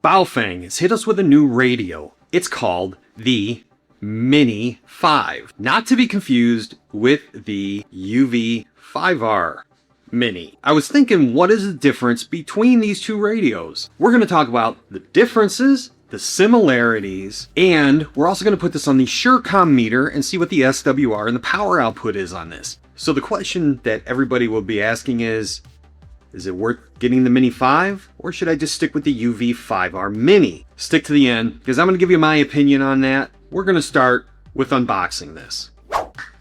Baofeng has hit us with a new radio. It's called the Mini 5. Not to be confused with the UV5R Mini. I was thinking, what is the difference between these two radios? We're going to talk about the differences, the similarities, and we're also going to put this on the SureCom meter and see what the SWR and the power output is on this. So the question that everybody will be asking is it worth getting the Mini 5, or should I just stick with the UV5R Mini? Stick to the end, because I'm going to give you my opinion on that. We're going to start with unboxing this.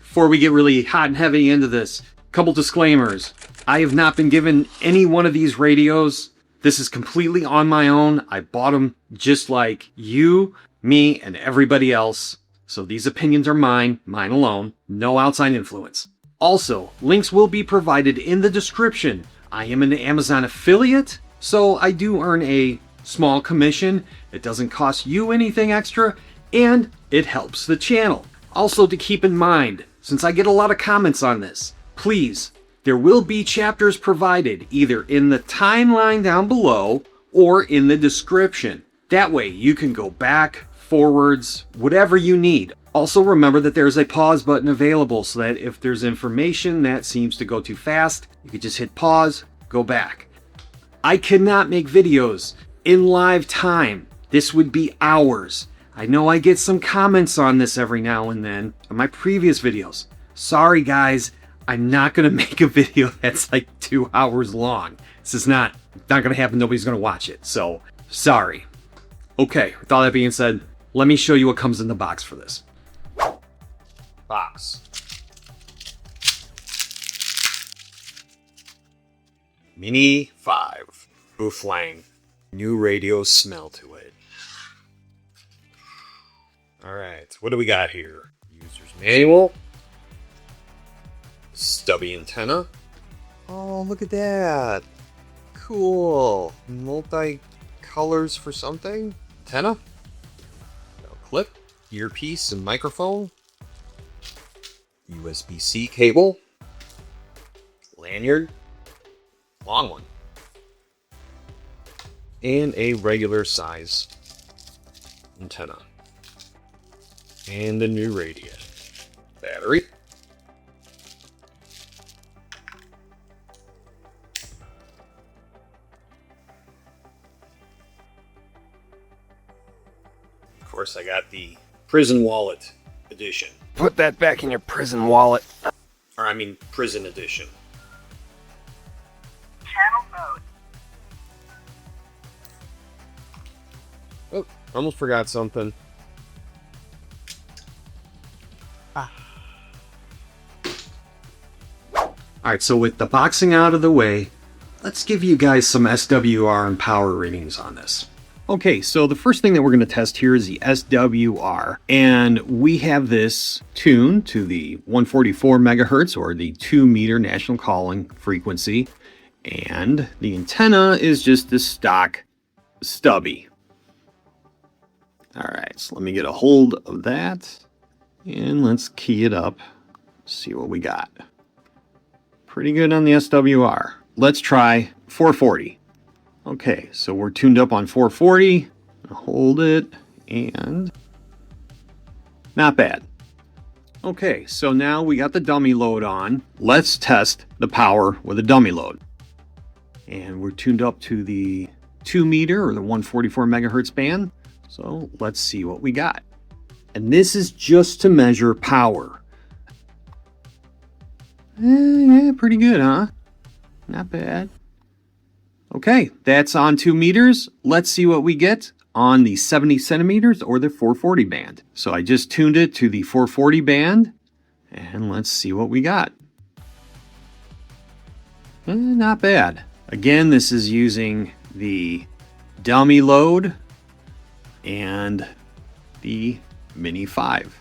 Before we get really hot and heavy into this, couple disclaimers. I have not been given any one of these radios. This is completely on my own. I bought them just like you, me, and everybody else. So these opinions are mine alone, no outside influence. Also, links will be provided in the description. I am an Amazon affiliate, so I do earn a small commission. It doesn't cost you anything extra, and it helps the channel. Also, to keep in mind, since I get a lot of comments on this, please, there will be chapters provided either in the timeline down below or in the description. That way you can go back, forwards, whatever you need. Also remember that there's a pause button available so that if there's information that seems to go too fast, you can just hit pause, go back. I cannot make videos in live time. This would be hours. I know I get some comments on this every now and then on my previous videos. Sorry guys, I'm not going to make a video that's like 2 hours long. This is not going to happen. Nobody's going to watch it. So, sorry. Okay, with all that being said, let me show you what comes in the box for this. Box. Mini 5. Baofeng. New radio smell to it. Alright, what do we got here? User's manual. Stubby antenna. Oh, look at that. Cool. Multi-colors for something. Antenna. Clip. Earpiece and microphone. USB-C cable. Lanyard. Long one. And a regular size antenna. And a new radio. Battery. Of course, I got the prison wallet edition. Put that back in your prison wallet. Or I mean, prison edition. Channel mode. Oh, almost forgot something. Alright, so with the boxing out of the way, let's give you guys some SWR and power readings on this. Okay, so the first thing that we're going to test here is the SWR, and we have this tuned to the 144 megahertz or the 2 meter national calling frequency, and the antenna is just the stock stubby. Alright, so let me get a hold of that, and let's key it up, see what we got. Pretty good on the SWR. Let's try 440. Okay, so we're tuned up on 440. Hold it, and not bad. Okay, so now we got the dummy load on. Let's test the power with a dummy load. And we're tuned up to the 2 meter or the 144 megahertz band. So let's see what we got. And this is just to measure power. Yeah, pretty good, huh? Not bad. Okay, that's on 2 meters. Let's see what we get on the 70 centimeters or the 440 band. So I just tuned it to the 440 band, and let's see what we got. Not bad. Again, this is using the dummy load and the Mini 5.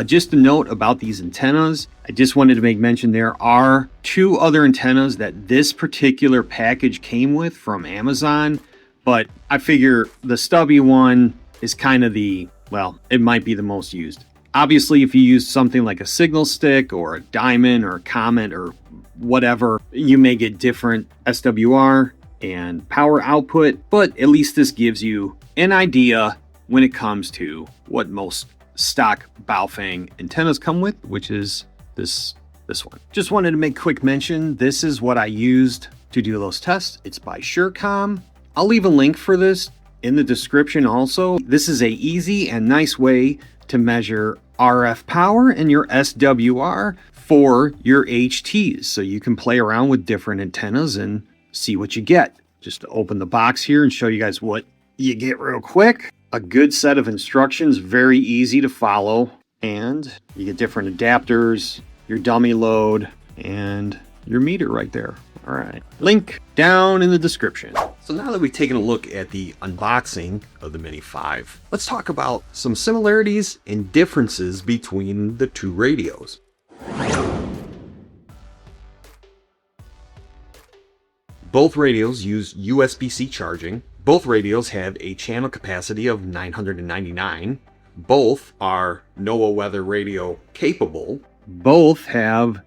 Just a note about these antennas, I just wanted to make mention there are 2 other antennas that this particular package came with from Amazon, but I figure the stubby one is kind of the, well, it might be the most used. Obviously, if you use something like a signal stick or a diamond or a comet or whatever, you may get different SWR and power output, but at least this gives you an idea when it comes to what most stock Baofeng antennas come with, which is this one. Just wanted to make quick mention, this is what I used to do those tests. It's by SureCom. I'll leave a link for this in the description also. This is a easy and nice way to measure RF power and your SWR for your HTs. So you can play around with different antennas and see what you get. Just to open the box here and show you guys what you get real quick. A good set of instructions, very easy to follow. And you get different adapters, your dummy load, and your meter right there. All right, link down in the description. So now that we've taken a look at the unboxing of the Mini 5, let's talk about some similarities and differences between the two radios. Both radios use USB-C charging. Both radios have a channel capacity of 999. Both are NOAA weather radio capable. Both have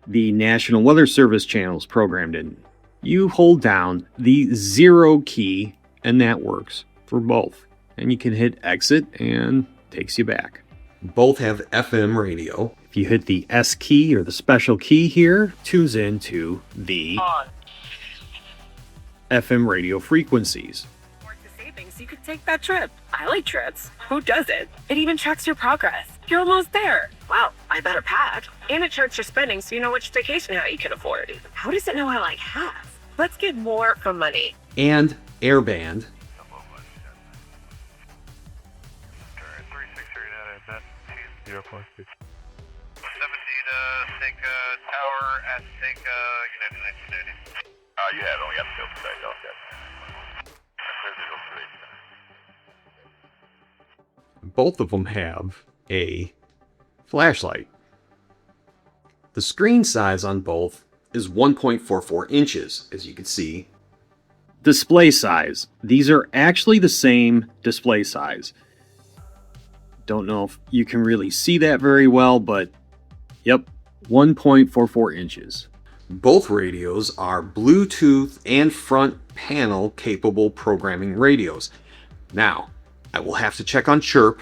the National Weather Service channels programmed in. You hold down the 0 key and that works for both. And you can hit exit and takes you back. Both have FM radio. If you hit the S key or the special key here, tunes into the FM radio frequencies. Worth the savings, you could take that trip. I like trips. Who doesn't? It even tracks your progress. You're almost there. Wow, I better pack. And it charts your spending so you know which vacation hat you can afford. How does it know I like half? Let's get more for money. And Airband. Tower at Seika, United States. You have only got the field today, don't you? Both of them have a flashlight. The screen size on both is 1.44 inches, as you can see. Display size. These are actually the same display size. Don't know if you can really see that very well, but yep, 1.44 inches. Both radios are Bluetooth and front panel capable programming radios. Now, I will have to check on Chirp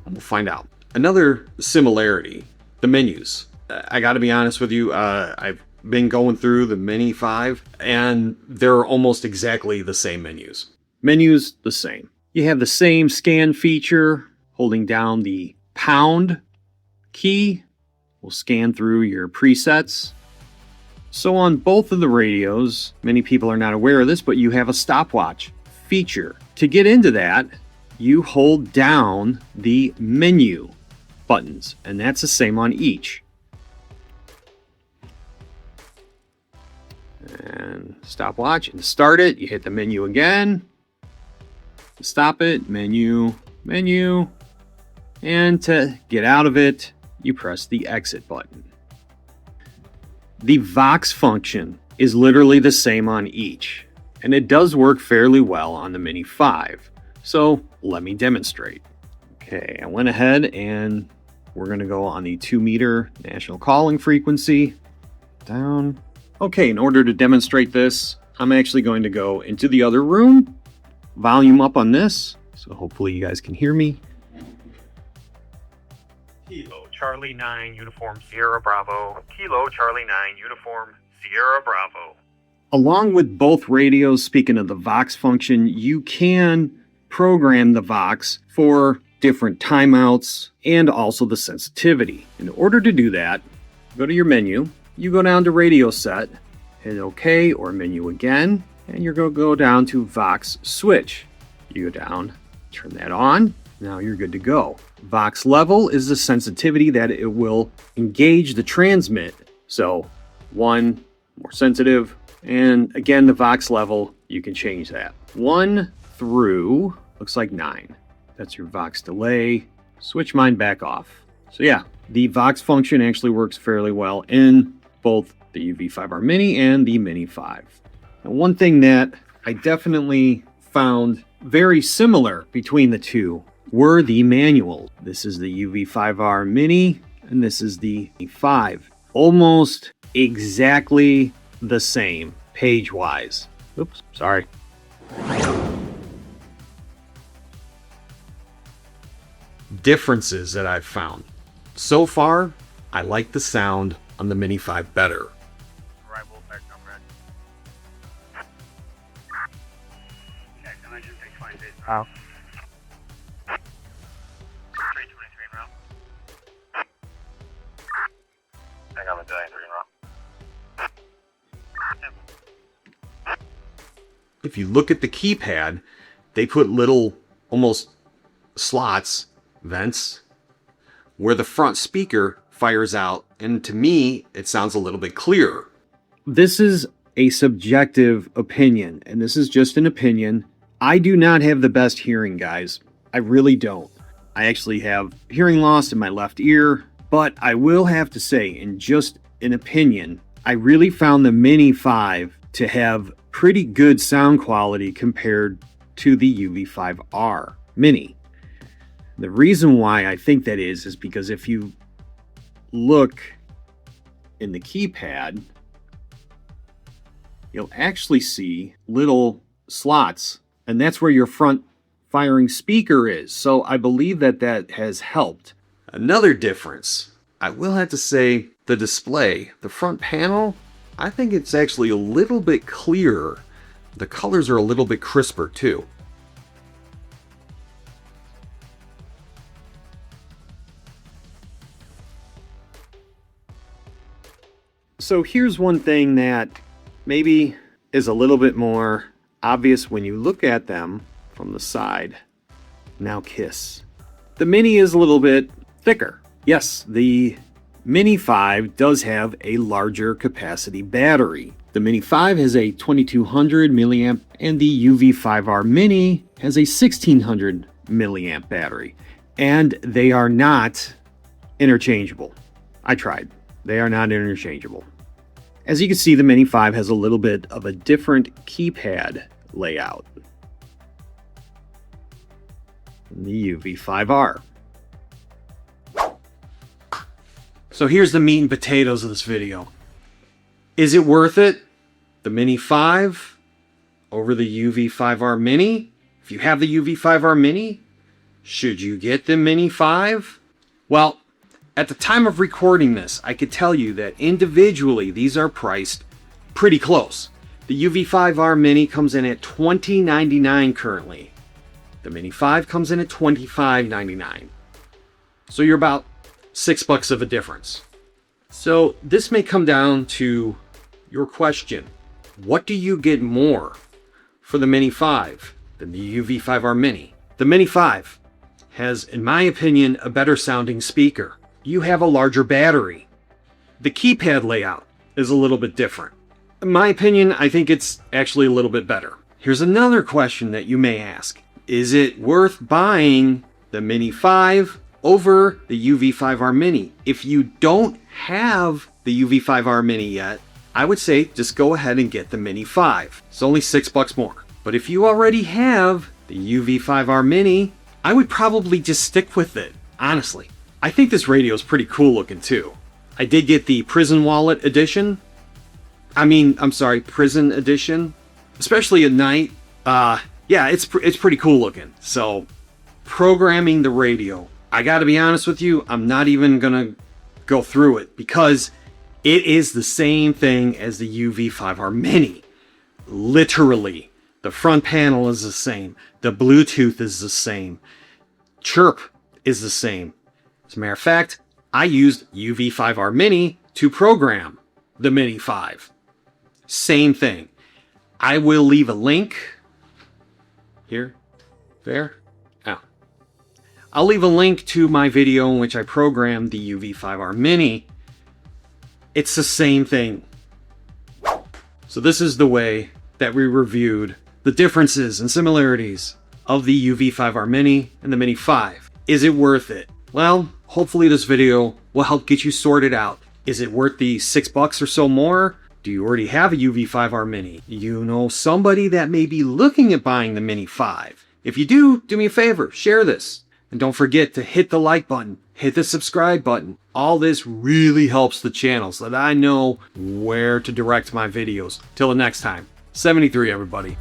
and we'll find out. Another similarity, the menus. I gotta be honest with you, I've been going through the Mini 5 and they're almost exactly the same menus. Menus, the same. You have the same scan feature. Holding down the pound key will scan through your presets. So on both of the radios, many people are not aware of this, but you have a stopwatch feature. To get into that, you hold down the menu buttons, and that's the same on each. And stopwatch, and to start it, you hit the menu again. To stop it, menu, menu. And to get out of it, you press the exit button. The Vox function is literally the same on each, and it does work fairly well on the Mini 5. So let me demonstrate. Okay, I went ahead and we're going to go on the 2 meter national calling frequency. Down. Okay, in order to demonstrate this, I'm actually going to go into the other room, volume up on this, so hopefully you guys can hear me. Kilo Charlie 9 Uniform Sierra Bravo. Kilo Charlie 9 Uniform Sierra Bravo. Along with both radios, speaking of the Vox function, you can program the Vox for different timeouts and also the sensitivity. In order to do that, go to your menu, you go down to radio set, hit OK or menu again, and you're going to go down to Vox switch. You go down, turn that on. Now you're good to go. Vox level is the sensitivity that it will engage the transmit. So 1, more sensitive, and again, the Vox level, you can change that. 1 through, looks like 9. That's your Vox delay. Switch mine back off. So yeah, the Vox function actually works fairly well in both the UV5R Mini and the Mini 5. Now, one thing that I definitely found very similar between the two were the manuals. This is the UV5R Mini, and this is the 5. Almost exactly the same page-wise. Oops, sorry. Differences that I've found. So far, I like the sound on the Mini 5 better. Arrival back number. Check, and I should take fine days. Wow. 323 en route. Hang on, the giant 3 en route. If you look at the keypad, they put little, almost slots, vents, where the front speaker fires out, and to me, it sounds a little bit clearer. This is a subjective opinion, and this is just an opinion. I do not have the best hearing, guys. I really don't. I actually have hearing loss in my left ear, but I will have to say, in just an opinion, I really found the Mini 5 to have pretty good sound quality compared to the UV5R Mini. The reason why I think that is because if you look in the keypad, you'll actually see little slots, and that's where your front firing speaker is. So I believe that that has helped. Another difference, I will have to say, the display, the front panel, I think it's actually a little bit clearer. The colors are a little bit crisper too. So here's one thing that maybe is a little bit more obvious when you look at them from the side. Now kiss. The Mini is a little bit thicker. Yes, the Mini 5 does have a larger capacity battery. The Mini 5 has a 2200 milliamp and the UV5R Mini has a 1600 milliamp battery. And they are not interchangeable. I tried. They are not interchangeable. As you can see, the Mini 5 has a little bit of a different keypad layout than the UV5R. So here's the meat and potatoes of this video. Is it worth it? The Mini 5 over the UV5R Mini? If you have the UV5R Mini, should you get the Mini 5? Well, at the time of recording this, I could tell you that individually these are priced pretty close. The UV5R Mini comes in at $20.99 currently. The Mini 5 comes in at $25.99. So you're about $6 of a difference. So this may come down to your question. What do you get more for the Mini 5 than the UV5R Mini? The Mini 5 has, in my opinion, a better sounding speaker. You have a larger battery. The keypad layout is a little bit different. In my opinion, I think it's actually a little bit better. Here's another question that you may ask. Is it worth buying the Mini 5 over the UV5R Mini? If you don't have the UV5R Mini yet, I would say just go ahead and get the Mini 5. It's only $6 more. But if you already have the UV5R Mini, I would probably just stick with it, honestly. I think this radio is pretty cool looking too. I did get the Prison Edition, especially at night. Yeah, it's pretty cool looking. So, programming the radio, I gotta be honest with you, I'm not even gonna go through it because it is the same thing as the UV5R Mini. Literally, the front panel is the same. The Bluetooth is the same. Chirp is the same. As a matter of fact, I used UV5R Mini to program the Mini 5. Same thing. I will leave a link here, there. Oh. I'll leave a link to my video in which I programmed the UV5R Mini. It's the same thing. So this is the way that we reviewed the differences and similarities of the UV5R Mini and the Mini 5. Is it worth it? Well, hopefully this video will help get you sorted out. Is it worth the $6 or so more? Do you already have a UV5R Mini? You know somebody that may be looking at buying the Mini 5. If you do me a favor, share this. And don't forget to hit the like button, hit the subscribe button. All this really helps the channel so that I know where to direct my videos. Till the next time, 73, everybody.